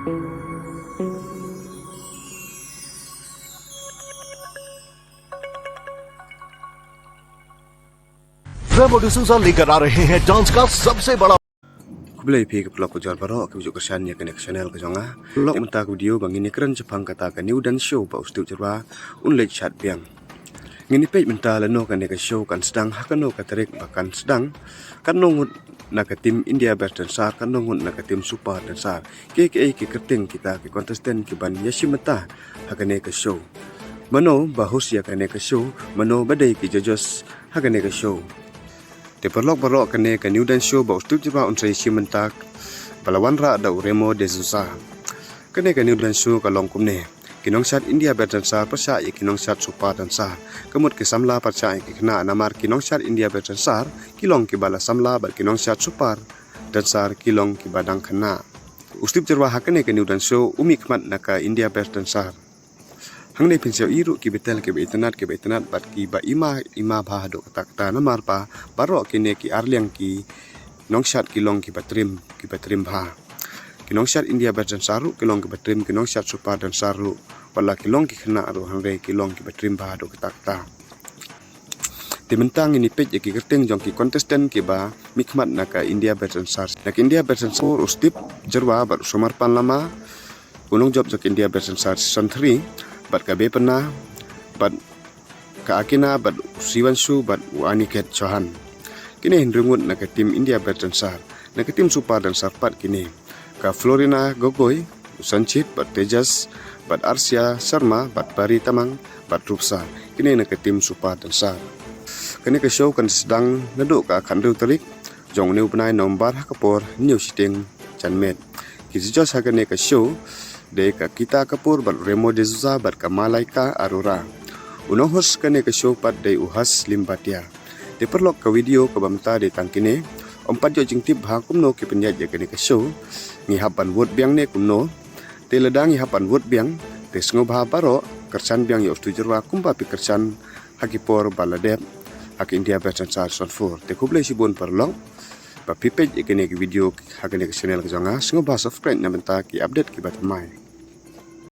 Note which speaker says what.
Speaker 1: रेमो डिसूजा लेकर आ रहे हैं डांस का सबसे बड़ा
Speaker 2: Kulay pi ke pelak ujar baro ke ujuk kesan ya kena channel ke jonga pelak mentak video bang ini keren Jepang kata ke new dan show pa ustu jerba unlek chat biang ngini page mental no kan ke show kan sedang hakano ka tarik bahkan sedang kan nongut nak tim India best dan sar kan nongut nak tim super dan sar ke kerting kita ke kontestan ke ban yashimata hakane ke show mano bahus ya kane ke show mano badai ke jojos hakane ke show te perlok kene ke new dan show ba ustu jerba unsai simentak balawan ra da Remo D'Souza kene ke new dan show ka long kumne kinong sat India berdan sar persa ya kinong sat super dan sar kemut ke samla persa ya kena namar kinong sat India berdan sar kilong ke bala samla bar kinong sat super dan sar kilong ke badang kena ustu jerba hakane ke new dan show umikmat naka India berdan sar hang ne pinsau iru ki betel ke internet bat ki ba ima bah do kata namar pa baro kine ki arliang ki nongshat ki long ki batrim bha ki nongshat India berdan saru ki long ki batrim ki nongshat super dan saru wala ki long ki khna aru hang re ki long ki batrim bha do kata timentang ini page ki kerteng jong ki contestant ki ba mikmat naka India berdan sar nak India berdan sar ustip jerwa bar sumar pan lama unong job jok India berdan sar season 3 bat kabe pernah bat ka akina bat siwansu bat waniket chohan kini hindrungut nak tim India berdan sar nak tim super dan sarpat kini ka Florina Gogoi Sanchit bat Tejas bat Arsia Sharma bat Bari Tamang bat Rupsa kini nak tim super dan sar kini ke show kan sedang naduk ka khandru terik jong new penai nombar hakapor new siting janmet kijos hakane ke show de ka kita kapur bat Remo D'Souza bat ka Malaika Arora unong host kane ke show pat de uhas limbatia de perlok ka video ka bamta de tangkine ompat jo jingtip bha kumno ke penjat je kane ke show ngi hapan wot biang ne kumno te ledang ngi hapan wot biang te sngo bha baro kersan biang yo stu jerwa kumpa pi kersan hakipor baladep hak India berdan sar son 4 te kuble sibon perlok ba pipej ikene ke video hakane ke channel ke jonga sngo bha subscribe na benta ki update ki batamai